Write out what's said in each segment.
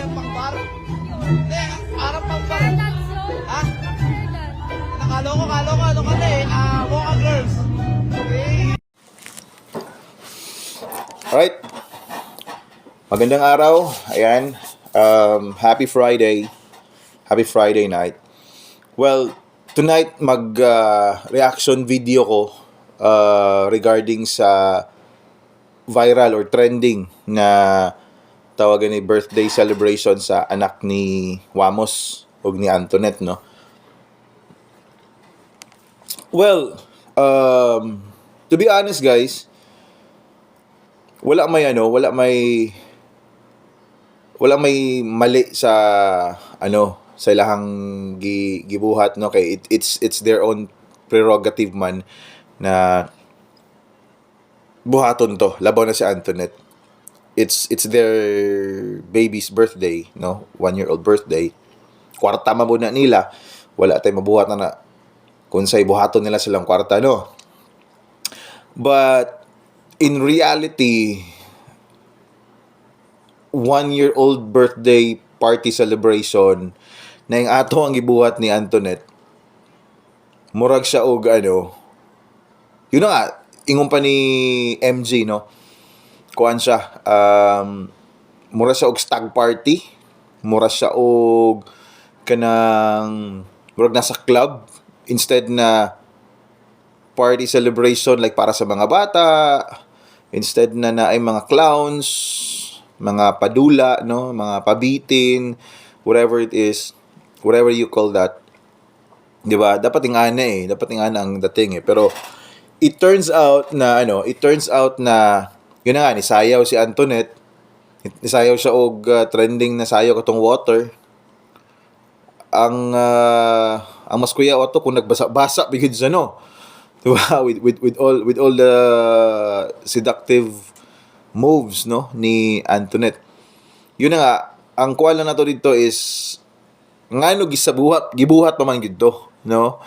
yung pang-bar? Hindi, parang pang-bar. Ha? Nakalo ko, ano ka na eh. Mocha Girls. Okay. Alright, magandang araw. Ayan, happy Friday. Happy Friday night. Well, tonight reaction video ko regarding sa viral or trending na tawagan ni birthday celebration sa anak ni Wamos o ni Antoinette, no? Well, to be honest guys, wala may mali sa sa ilahang gibuhat, no, kay it's their own prerogative man na buhaton to labaw na si Antoinette. It's their baby's birthday, no, 1-year-old birthday. Kwarta mabuna nila, wala tay mabuhat na kung say buhaton nila silang kwarta, no. But in reality, 1-year-old birthday party celebration na yung ato ang gibuhat ni Antoinette, murag siya og yun na nga, ingon pa ni MG, no, kuan siya, mura siya og stag party, mura siya og kanang murag nasa club instead na party celebration like para sa mga bata, instead na ay mga clowns, mga padula, no, mga pabitin, whatever it is, whatever you call that, di ba? Dapat ingana ang dating eh. Pero it turns out na yun na nga, nisayaw si Antoinette, nisayaw siya og trending na sayaw katong water. Ang mas kuya oto kung nagbasa-basa bigid sa, no, diba? With all the seductive moves, no, ni Antoinette. Yun na nga, ang kuha lang nato dito is ngano gibuhat pa man gid to, no.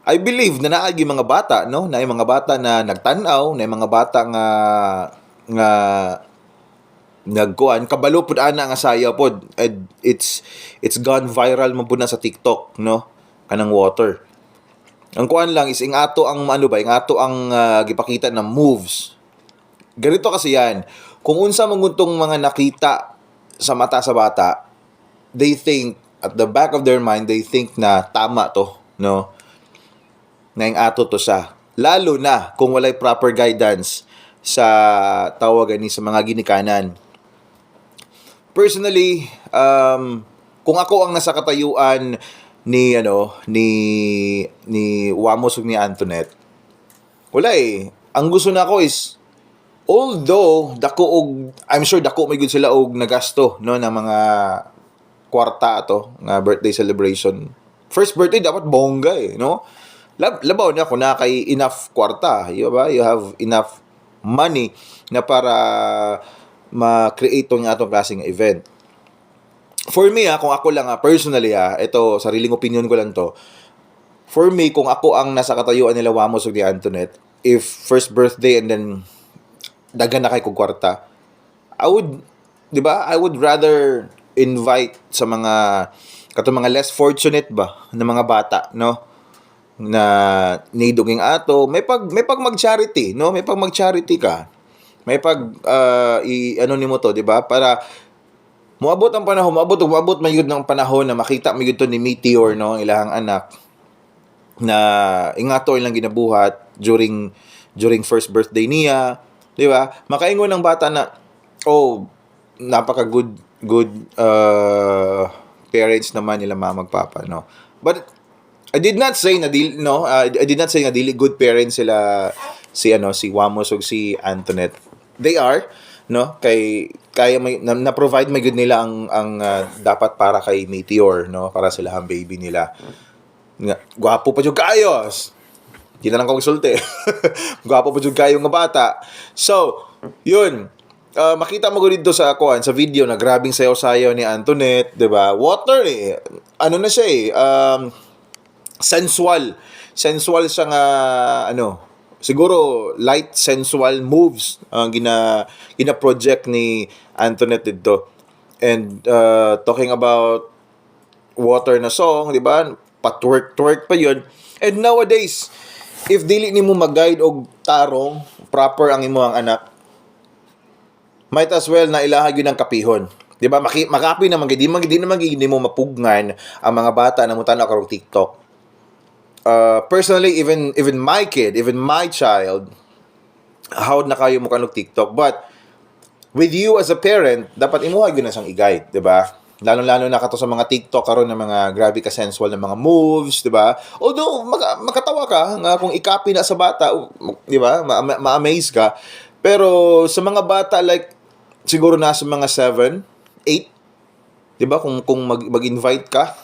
I believe na naagi mga bata, no, na mga bata na nagtan-aw, na mga bata nga nagkuan kabalo pud ana nga sayaw pod, and it's gone viral man pud na sa TikTok, no, kanang water. Ang kuan lang is ingato ang ingato ang gipakita na moves. Ganito kasi yan. Kung unsa manguntong mga nakita sa mata sa bata, they think, at the back of their mind, they think na tama to, no? Na yung ato to siya. Lalo na kung walay proper guidance sa tawagan ni sa mga ginikanan. Personally, kung ako ang nasa katayuan ni Wamos ug ni Antoinette, wala eh. Ang gusto na ako is, although I'm sure dako may good sila og nagasto, no, na mga kwarta to nga birthday celebration. First birthday dapat bongga eh, no? Labaw na kung na kay enough kwarta, you have enough money na para ma-create tong atong klaseng event. For me, kung ako lang personally, ito sariling opinion ko lang to. For me, kung ako ang nasa katayuan nila Wamos ug ni Antoinette, if first birthday and then dagan na kay kog kwarta, I would rather invite sa mga mga less fortunate ba na mga bata, no, na niduging ato, may pag mag-charity, no, may pag mag-charity ka, may pag nimo to, di ba, para moabot ang panahon, moabot mayud ng panahon na makita mayud to ni Meteor, no, ilahang anak na ingato ilang ginabuhat during first birthday niya, di ba? Makaingon ng bata na, napaka good parents naman nila mama papa, no. But I did not say na dili good parents sila si Wamos ug si Antoinette. They are, no, kaya may na-provide may good nila ang dapat para kay Meteor, no, para sila ang baby nila. Gwapo pa jud kayo. Di na lang ko sulti. Gwapo pa jud kayo nga bata. So, yun. Makita mo dito sa video na grabing sayaw-sayaw ni Antoinette, 'di ba? Water eh. Ano na siya eh, sensual siya nga siguro light sensual moves ang gina-project ni Antoinette dito. And talking about water na song, di ba? Patwerk-twerk pa yun. And nowadays, if dili nimo mag-guide og tarong, proper ang imo ang anak, might as well na ilahag yun ang kapihon. Di ba? Makapi naman, di naman hindi mo mapugnan ang mga bata na mutana karong TikTok. Personally, even my kid, even my child, how na kayo mo kanong TikTok. But, with you as a parent, dapat imuhag yun na siyang i-guide, di ba? Lalo-lalo na kato sa mga TikTok karon ng mga grabe ka sensual na mga moves, 'di ba? Although makatawa ka nga kung i-copy na sa bata, 'di ba? Ma-amaze ka. Pero sa mga bata like siguro nasa mga 7, 8, 'di ba? Kung mag-invite ka,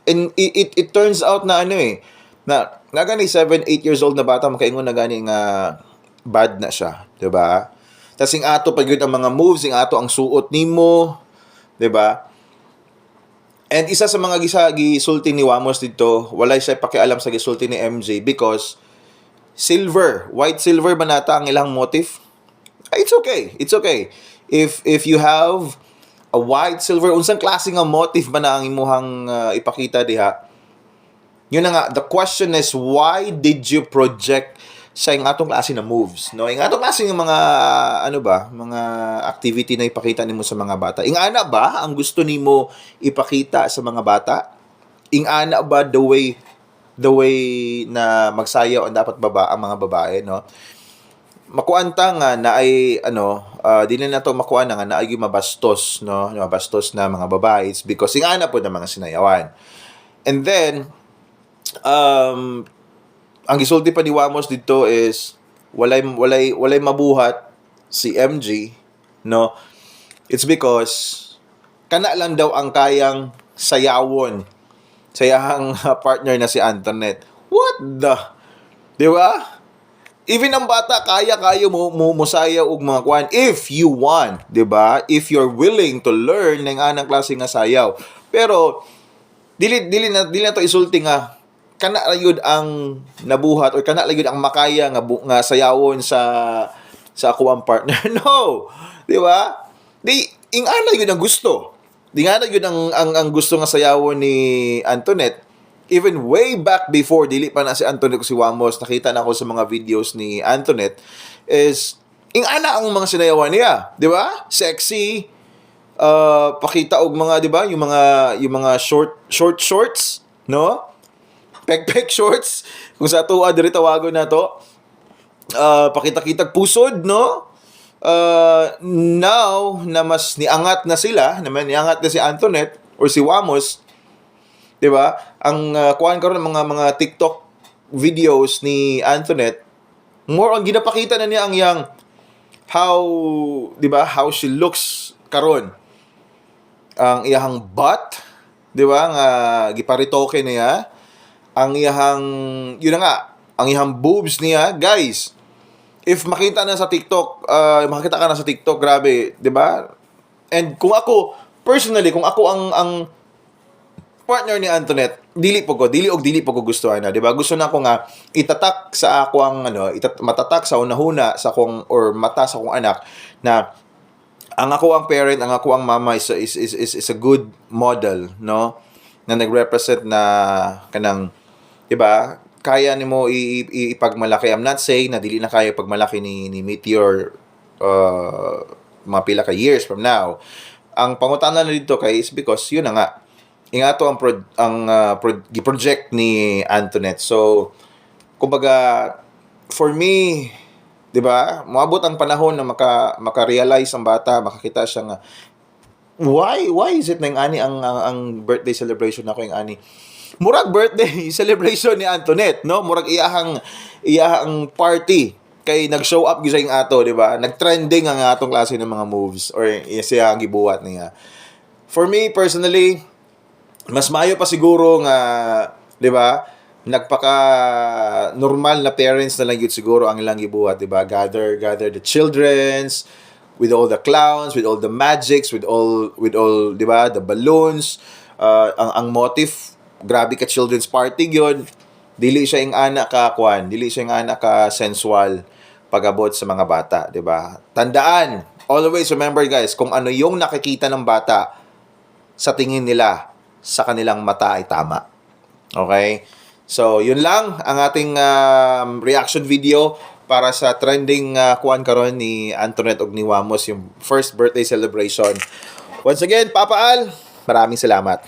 and it turns out na na gani 7, 8 years old na bata makaingon na gani nga bad na siya, 'di ba? Tas ing ato pag yun ang mga moves, ing ato ang suot nimo, 'di ba? And isa sa mga gisulti ni Wamos dito, walay siya pakialam sa gisulti ni MJ because white silver ba nata ang ilang motif? It's okay. It's okay. If you have a white silver, unsang klase nga motif ba na ang imuhang ipakita diha? Yun na nga, the question is why did you project sa yung atong klase na moves, no? Yung atong klase ng mga mga activity na ipakita nimo sa mga bata. Ing ana ba ang gusto nimo ipakita sa mga bata? Ing ana ba the way na magsayaw ang dapat ang mga babae, no? Makuanta nga na ay dili na to makuha na nga na ay mabastos, no? Mabastos na mga babae because ing ana po na mga sinayawan. And then ang gisulti pa ni Wamos dito is walay mabuhat si MG, no? It's because kana lang daw ang kayang sayawon sayahang partner na si Antoinette. What the? Di ba? Even ang bata kaya mo sayaw og mga kwan if you want, di ba? If you're willing to learn ng anang klase nga sayaw. Pero dili na to isulti nga kana lang ang nabuhat or kana lang ang makaya nga sayawon sa ako ang partner. No. Di ba? Ing ana yun ang gusto. Di nga yun ang gusto nga sayawon ni Antoinette. Even way back before, dili pa na si Antoinette ko si Wamos, nakita na ako sa mga videos ni Antoinette, is ing ana ang mga sinayawan niya. Di ba? Sexy, pakita og mga, di ba? Yung mga shorts, no? Pek shorts, kung sa tuwa diri tawagon na to, pakita-kitag pusod, no? Now na mas niangat na sila, niangat na si Antoinette or si Wamos, 'di ba? Ang kuan karon mga TikTok videos ni Antoinette, more on ginapakita na niya ang yang how, 'di ba? How she looks karon. Ang iyang butt, 'di ba? Nga giparitoke niya. Ang iyang, yun na nga, ang iyang boobs niya, guys, if makita na sa TikTok, makita ka na sa TikTok, grabe, di ba? And kung ako, personally, kung ako ang partner ni Antoinette, dili po ko gustuhan na, di ba? Gusto na ako nga, itatak sa ako ang, matatak sa unahuna, sa akong, or mata sa akong anak, na ang ako ang parent, ang ako ang mama is a good model, no? Na nag-represent na kanang, diba, kaya nimo ipagmalaki. I'm not saying na dili na kaya ipagmalaki ni Meteor mga pila ka years from now. Ang pangutana na dito kay is because yun na nga, ingato ang gi-project ni Antoinette. So kumbaga for me, diba, moabot ang panahon na maka-realize ang bata, makakita siya nga why is it na yung ani ang birthday celebration ako yung ani murag birthday celebration ni Antoinette, no? Murag iyahang party kay nag-show up gyud sa ing ato, di ba? Nag-trending ang atong klase ng mga moves or siya ang gibuhat niya. For me personally, mas maayo pa siguro nga, di ba? Nagpaka normal na parents na lang yun siguro ang ilang gibuhat, di ba? Gather the childrens with all the clowns, with all the magics, with all, di ba? The balloons, ang motif, grabe ka children's party yun. Dili siya yung anak ka kwan, dili siya yung anak ka sensual pag-abot sa mga bata, di ba? Tandaan, always remember guys, kung ano yung nakikita ng bata sa tingin nila, sa kanilang mata ay tama. Okay? So, yun lang ang ating reaction video para sa trending kuan karon ni Antoinette og ni Wamos, yung first birthday celebration. Once again, Papa Al, maraming salamat.